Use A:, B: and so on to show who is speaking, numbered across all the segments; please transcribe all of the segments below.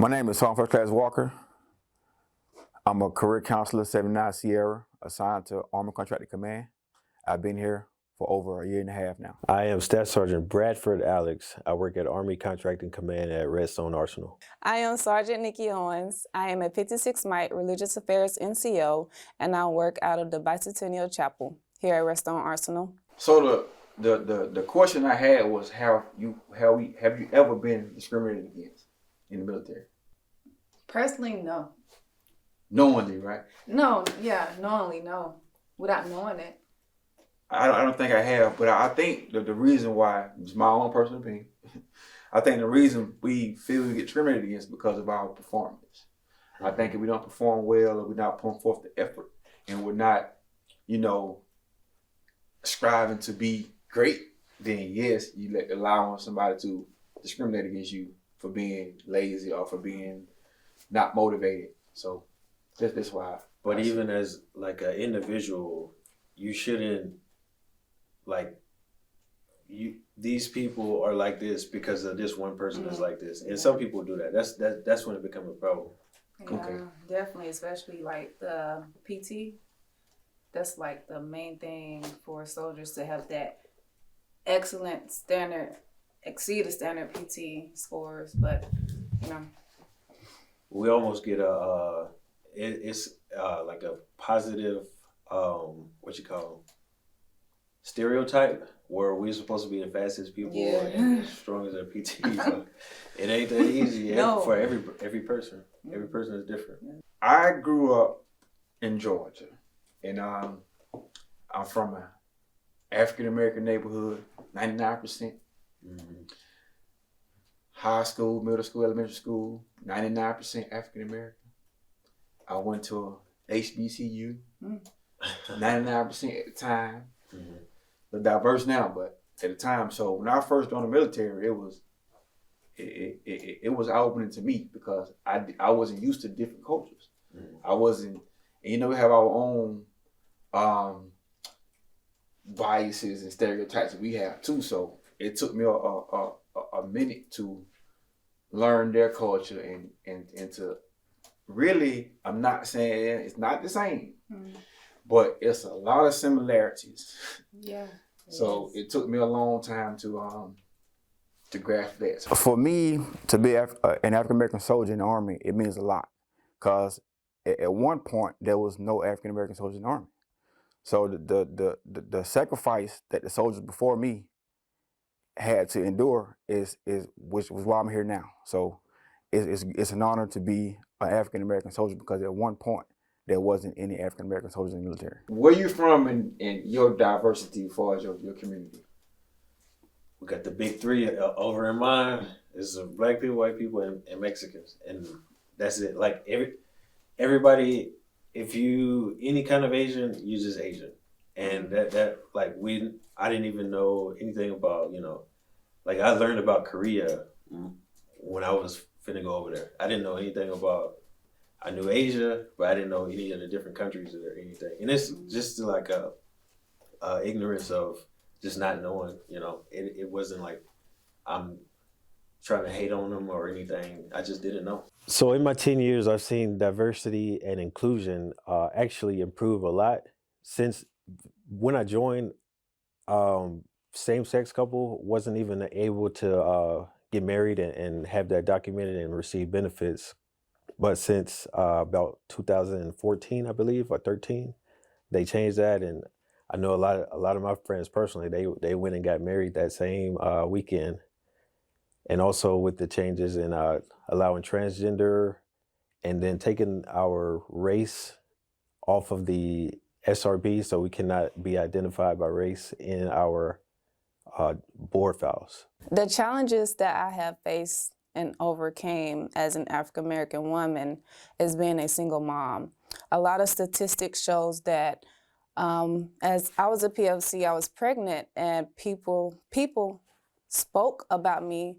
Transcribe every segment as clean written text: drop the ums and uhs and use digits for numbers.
A: My name is Sergeant First Class Walker. I'm a career counselor, 79 Sierra, assigned to Army Contracting Command. I've been here for over a year and a half now.
B: I am Staff Sergeant Bradford Alex. I work at Army Contracting Command at Redstone Arsenal.
C: I am Sergeant Nikki Owens. I am a 56 Mite Religious Affairs NCO, and I work out of the Bicentennial Chapel here at Redstone Arsenal.
A: So the question I had was have you ever been discriminated against in the military?
D: Personally, no.
A: Knowingly, right?
D: Knowingly, no. Without knowing it.
A: I don't think I have, but I think the reason why, it's my own personal opinion, I think the reason we feel we get discriminated against is because of our performance. I think if we don't perform well, or we're not putting forth the effort, and we're not, striving to be great, then yes, you allowing somebody to discriminate against you for being lazy or for being not motivated. So that's why.
B: But even as like an individual, you shouldn't these people are like this because of this one person is like this, and some people do that. That's when it becomes a problem.
D: Yeah,
A: Okay.
D: Definitely, especially like the PT. That's like the main thing for soldiers to have that excellent standard, exceed the standard PT scores. But
B: We almost get it's like a positive stereotype where we're supposed to be the fastest people and as strong as their PT. But it ain't that easy for every person. Every person is different.
A: I grew up in Georgia, and I'm from an African American neighborhood, 99%. High school, middle school, elementary school, 99% African American. I went to a HBCU, 99% at the time. They're diverse now, but at the time. So when I first joined the military, it was eye-opening to me because I wasn't used to different cultures. I wasn't, and we have our own biases and stereotypes that we have too. So it took me a minute to learn their culture and to really, I'm not saying it's not the same, but it's a lot of similarities.
D: yeah.
A: So it took me a long time to grasp that. For me, to be an African American soldier in the Army, it means a lot, because at one point there was no African American soldiers in the Army. So the sacrifice that the soldiers before me had to endure which was why I'm here now. So it's an honor to be an African American soldier, because at one point there wasn't any African American soldiers in the military. Where you from in your diversity as far as your community?
B: We got the big three over in mine. It's black people, white people, and Mexicans, and that's it. Like everybody, if you any kind of Asian, you just Asian, and I didn't even know anything about like I learned about Korea when I was finna go over there. I didn't know anything about. I knew Asia, but I didn't know any of the different countries or anything, and it's just like a ignorance of just not knowing. It wasn't like I'm trying to hate on them or anything. I just didn't know. So in my 10 years, I've seen diversity and inclusion actually improve a lot. Since when I joined, same-sex couple wasn't even able to get married and have that documented and receive benefits. But since about 2014, I believe, or 13, they changed that, and I know a lot of my friends personally, they went and got married that same weekend. And also with the changes in allowing transgender and then taking our race off of the SRB, so we cannot be identified by race in our board files.
C: The challenges that I have faced and overcame as an African American woman is being a single mom. A lot of statistics shows that as I was a PFC, I was pregnant, and people spoke about me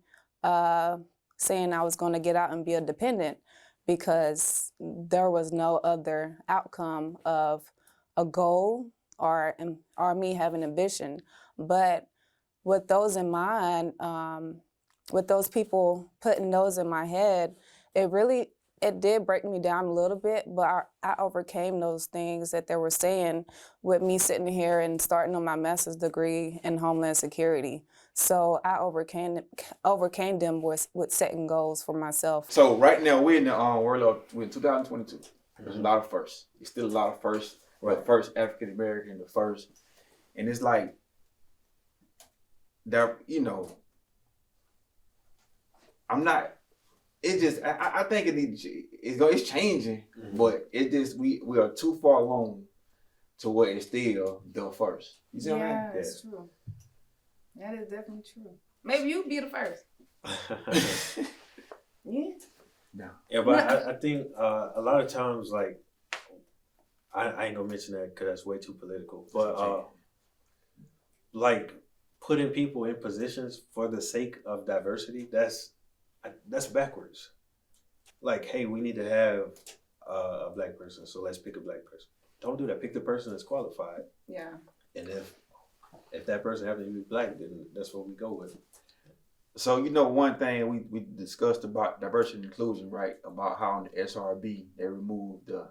C: saying I was going to get out and be a dependent, because there was no other outcome of a goal or me having ambition. But with those in mind, with those people putting those in my head, it did break me down a little bit, but I overcame those things that they were saying with me sitting here and starting on my master's degree in Homeland Security. So I overcame them with setting goals for myself.
A: So right now we're in the we're in 2022. There's a lot of firsts. It's still a lot of firsts. Right. The first African American, the first, and it's like that. You know, I'm not. It just I think it's changing, but it just we are too far along to where it's still the first. You see what I mean?
D: Yeah, that's true. That is definitely true. Maybe you be the first. Yeah.
A: No.
B: Yeah, but I think a lot of times, like, I ain't gonna mention that because that's way too political. But like putting people in positions for the sake of diversity, that's backwards. Like, hey, we need to have a black person, so let's pick a black person. Don't do that. Pick the person that's qualified.
D: Yeah.
B: And if that person happens to be black, then that's what we go with.
A: So you know, one thing we discussed about diversity and inclusion, right? About how in the SRB they removed the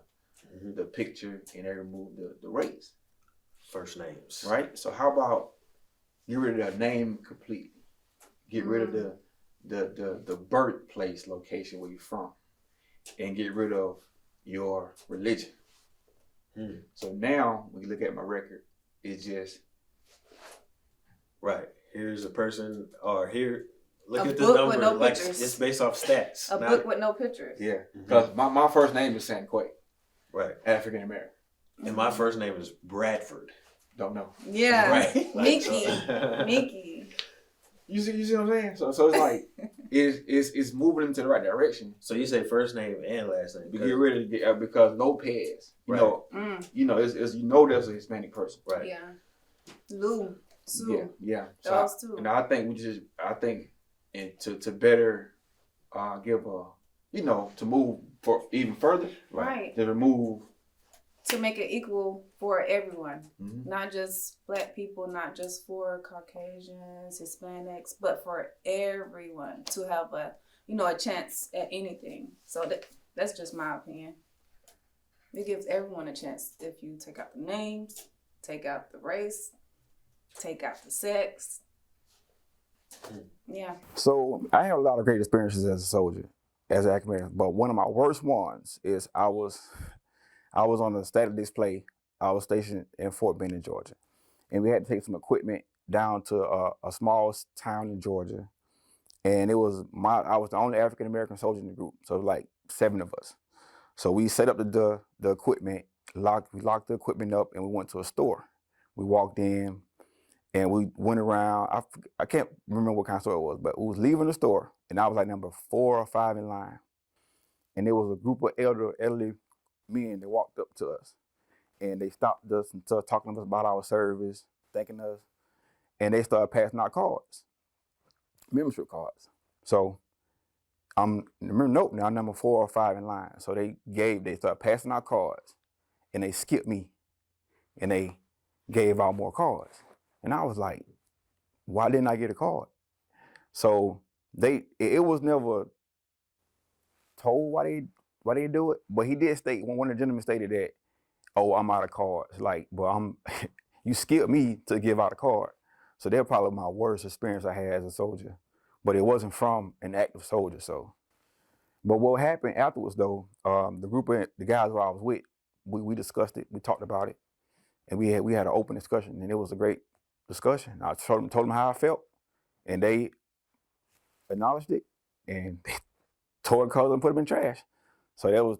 A: picture and they removed the race,
B: First names,
A: right? So how about get rid of the name completely? Get rid of the birthplace location where you're from, and get rid of your religion. So now when you look at my record, it's just
B: right. Here's a person, or here. Look
D: A
B: at the
D: book
B: number.
D: with no
B: Like
D: pictures.
B: it's based off stats.
D: A book with no pictures.
A: yeah. Because my first name is Sanquay,
B: Right.
A: African American.
B: And my first name is Bradford.
A: Don't know.
D: Yeah.
B: Right.
D: Mickey.
B: Like,
D: Mickey.
A: You see what I'm saying? So it's like it's moving into the right direction.
B: So you say first name and last name.
A: You get rid of the because Lopez.
B: Right.
A: It's there's a Hispanic person.
B: Right.
D: Yeah. Lou. Sue.
A: Yeah.
D: Those two.
A: And I think and to better give to move for even further.
D: Right.
A: To remove.
D: To make it equal for everyone.
A: Mm-hmm.
D: Not just black people, not just for Caucasians, Hispanics, but for everyone to have a chance at anything. So that's just my opinion. It gives everyone a chance if you take out the names, take out the race, take out the sex. Yeah.
A: So I had a lot of great experiences as a soldier, as an African American. But one of my worst ones is I was on a static display. I was stationed in Fort Benning, Georgia, and we had to take some equipment down to a small town in Georgia. And I was the only African American soldier in the group, so it was like 7 of us. So we set up the equipment, we locked the equipment up, and we went to a store. We walked in, and we went around. I can't remember what kind of store it was, but we was leaving the store, and I was like number 4 or 5 in line. And there was a group of elderly men that walked up to us, and they stopped us and started talking to us about our service, thanking us, and they started passing out cards, membership cards. So I'm number 4 or 5 in line. So they started passing out cards, and they skipped me, and they gave out more cards, and I was like, why didn't I get a card? So it was never told why they do it, but he did state, one of the gentlemen stated that, oh, I'm out of cards. Like, but you skipped me to give out a card. So that probably my worst experience I had as a soldier, but it wasn't from an active soldier. So, but what happened afterwards though, the group of the guys who I was with, we discussed it, we talked about it, and we had an open discussion, and it was a great discussion. I told them how I felt, and they acknowledged it, and they tore the colors and put them in trash. So that was,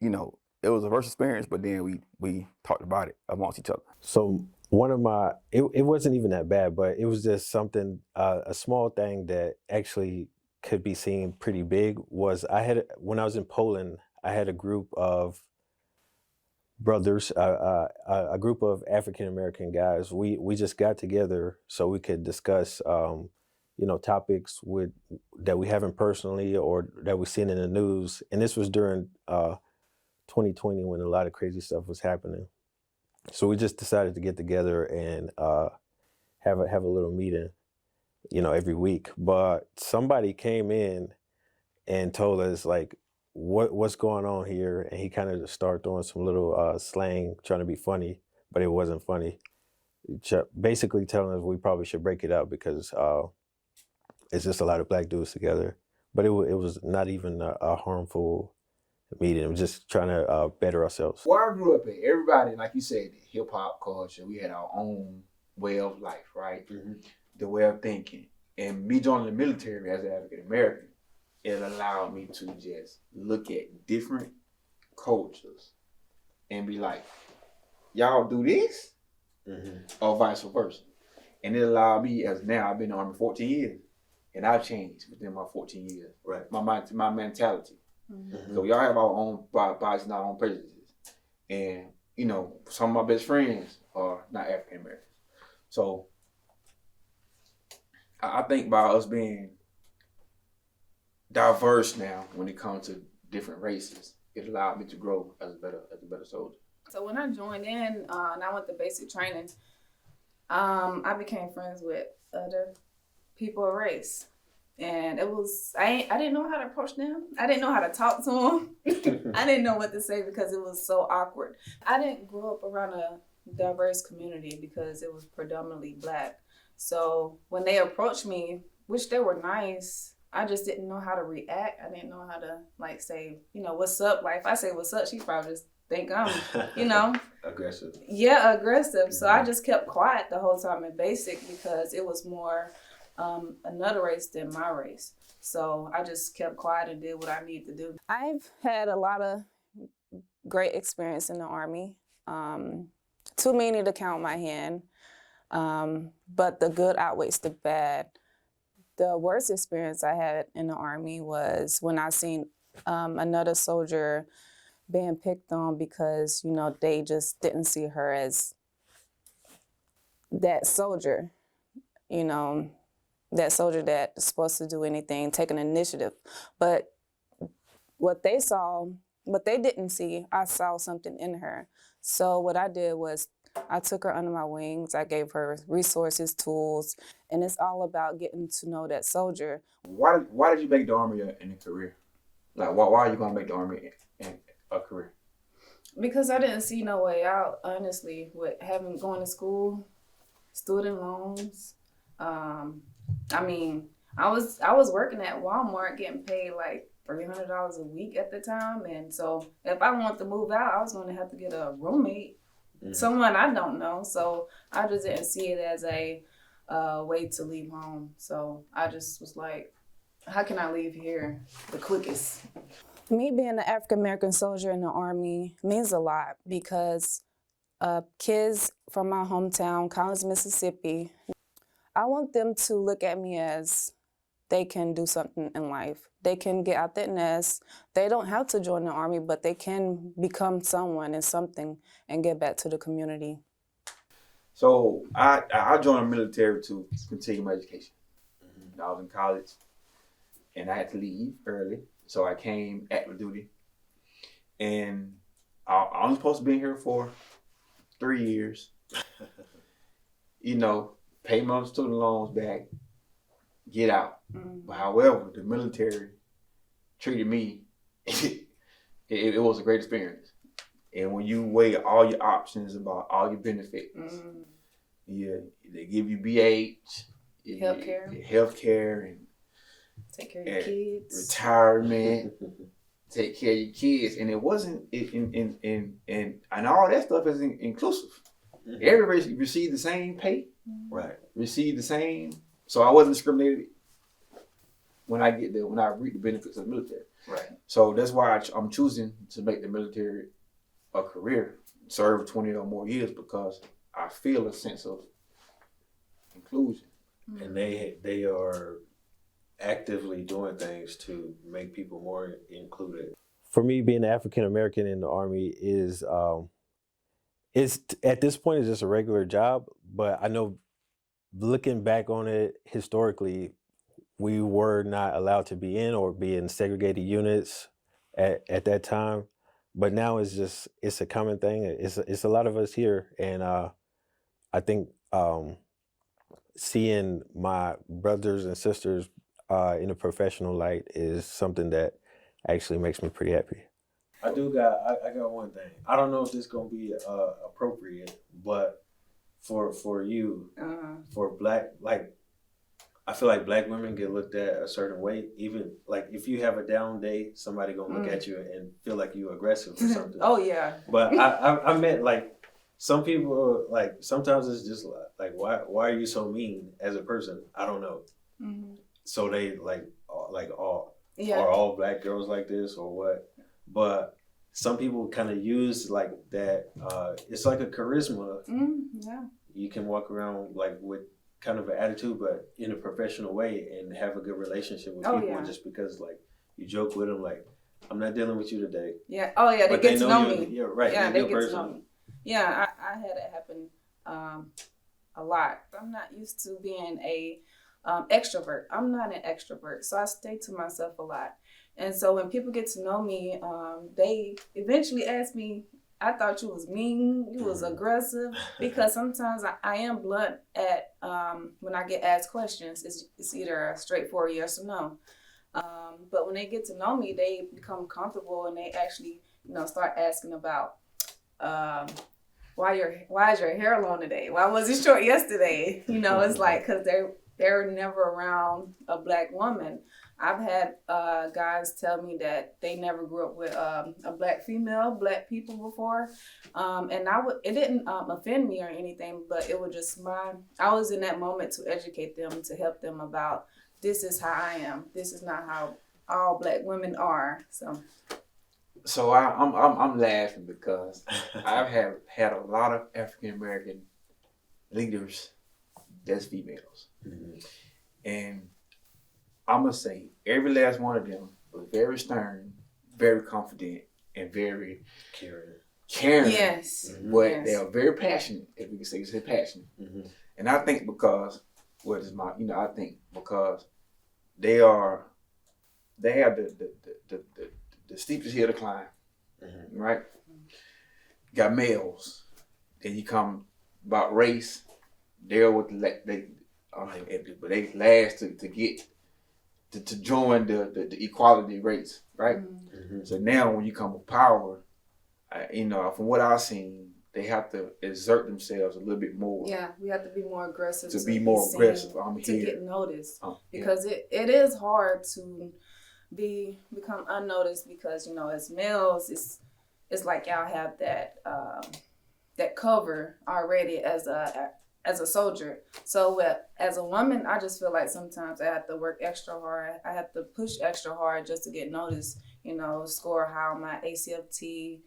A: it was a worst experience, but then we talked about it amongst each other.
E: So one of my, it wasn't even that bad, but it was just something, a small thing that actually could be seen pretty big was when I was in Poland, I had a group of brothers, a group of African-American guys. We just got together so we could discuss, topics that we haven't personally or that we've seen in the news. And this was during 2020 when a lot of crazy stuff was happening. So we just decided to get together and have a little meeting, every week. But somebody came in and told us, like, what's going on here, and he kind of started throwing some little slang, trying to be funny, but it wasn't funny. Basically telling us we probably should break it up because it's just a lot of black dudes together. But it was not even a harmful meeting. It was just trying to better ourselves.
A: Where I grew up at, everybody, like you said, hip hop culture, we had our own way of life, right?
B: Mhm.
A: The way of thinking. And me joining the military as an African American, it allowed me to just look at different cultures and be like, y'all do this? Or vice versa. And it allowed me, as now I've been in the Army 14 years, and I've changed within my 14 years.
B: Right.
A: My mentality.
B: Mhm.
A: So we all have our own biases and our own prejudices. And, you know, some of my best friends are not African Americans. So I think by us being diverse now when it comes to different races, it allowed me to grow as a better soldier.
D: So when I joined in and I went to basic training, I became friends with other people of race. And it was, I didn't know how to approach them. I didn't know how to talk to them. I didn't know what to say because it was so awkward. I didn't grow up around a diverse community because it was predominantly Black. So when they approached me, which they were nice, I just didn't know how to react. I didn't know how to like say, you know, what's up? Like if I say what's up, she probably just think I'm, you know.
B: Aggressive.
D: Yeah, aggressive. So I just kept quiet the whole time in basic because it was more another race than my race. So I just kept quiet and did what I needed to do.
C: I've had a lot of great experience in the Army. Too many to count my hand, but the good outweighs the bad. The worst experience I had in the Army was when I seen another soldier being picked on because, you know, they just didn't see her as that soldier, you know, that soldier that's supposed to do anything, take an initiative. But what they didn't see, I saw something in her. So what I did was I took her under my wings. I gave her resources, tools, and it's all about getting to know that soldier.
A: Why did you make the Army in a career? Like, why are you going to make the Army in a career?
D: Because I didn't see no way out, honestly, with going to school, student loans. I mean, I was working at Walmart getting paid like $300 a week at the time, and so if I wanted to move out, I was going to have to get a roommate, someone I don't know. So I just didn't see it as a way to leave home. So I just was like, how can I leave here the quickest?
C: Me being an African American soldier in the Army means a lot because kids from my hometown, Collins, Mississippi, I want them to look at me as they can do something in life. They can get out that nest. They don't have to join the Army, but they can become someone and something and get back to the community.
A: So I joined the military to continue my education. I was in college, and I had to leave early, so I came active duty. And I was supposed to be here for 3 years. You know, pay my student loans back, get out. But however, the military treated me, it was a great experience. And when you weigh all your options about all your benefits, yeah, they give you BH, healthcare, and
D: take care of your kids,
A: retirement, take care of your kids, and it wasn't and all that stuff is inclusive. Everybody received the same pay,
B: right?
A: Received the same, so I wasn't discriminated when I get there, when I reap the benefits of the military.
B: Right.
A: So that's why I'm choosing to make the military a career, serve 20 or more years, because I feel a sense of inclusion.
B: And they are actively doing things to make people more included.
E: For me, being African American in the Army is at this point it's just a regular job. But I know, looking back on it historically, we were not allowed to be in or be in segregated units at that time. But now it's a common thing. It's a lot of us here, and I think seeing my brothers and sisters in a professional light is something that actually makes me pretty happy.
B: I got one thing. I don't know if this gonna be appropriate, but for you, for black, like I feel like black women get looked at a certain way. Even like if you have a down day, somebody gonna look at you and feel like you aggressive or something.
D: Oh yeah.
B: But I meant like some people like sometimes it's just like why are you so mean as a person? I don't know. So they like all are all black girls like this or what? But some people kind of use like that. It's like a charisma.
D: Yeah.
B: You can walk around like with kind of an attitude, but in a professional way, and have a good relationship with people just because like you joke with them, like I'm not dealing with you today.
D: Yeah. Oh yeah. They
B: But
D: get to know me.
B: Yeah, right.
D: Yeah,
B: They're
D: they
B: your
D: get to know
B: person.
D: me. Yeah, I had it happen a lot. I'm not used to being a extrovert. I'm not an extrovert, so I stay to myself a lot. And so when people get to know me, they eventually ask me, I thought you was mean, you was aggressive, because sometimes I am blunt at when I get asked questions. It's either a straightforward yes or no. But when they get to know me, they become comfortable and they actually, start asking about why is your hair long today? Why was it short yesterday? It's like because they're never around a black woman. I've had guys tell me that they never grew up with a black people before, and it didn't offend me or anything, but it was just I was in that moment to educate them, to help them about this is how I am. This is not how all black women are.
A: So I'm laughing because I've had a lot of African American leaders that's females, and I'm gonna say every last one of them was very stern, very confident, and very caring.
D: Yes,
A: but they are very passionate. If we can say passionate, and I think because I think because they have the steepest hill to climb, right? Got males. Then you come about race. They're with they last to get to join the equality race, right? So now when you come with power, from what I've seen, they have to exert themselves a little bit more.
D: Yeah, we have to be more aggressive.
A: To be more aggressive. I'm
D: to
A: here.
D: get noticed. Because it is hard to become unnoticed because, as males, it's like y'all have that cover already as a soldier. So as a woman, I just feel like sometimes I have to work extra hard. I have to push extra hard just to get noticed, score high on my ACFT,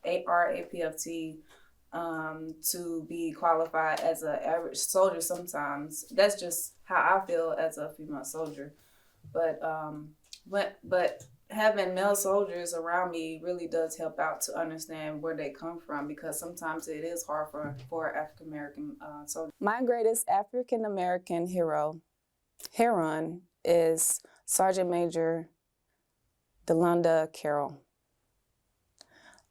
D: APFT, to be qualified as an average soldier sometimes. That's just how I feel as a female soldier. But having male soldiers around me really does help out to understand where they come from, because sometimes it is hard for African American soldiers.
C: My greatest African American heroine is Sergeant Major Delonda Carroll.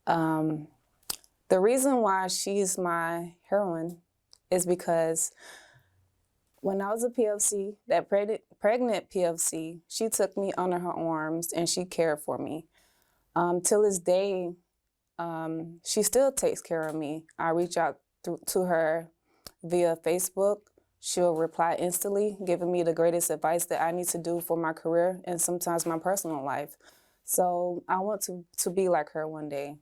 C: The reason why she's my heroine is because when I was a PFC, that pregnant PFC, she took me under her arms and she cared for me. Till this day, she still takes care of me. I reach out to her via Facebook. She'll reply instantly, giving me the greatest advice that I need to do for my career and sometimes my personal life. So I want to be like her one day.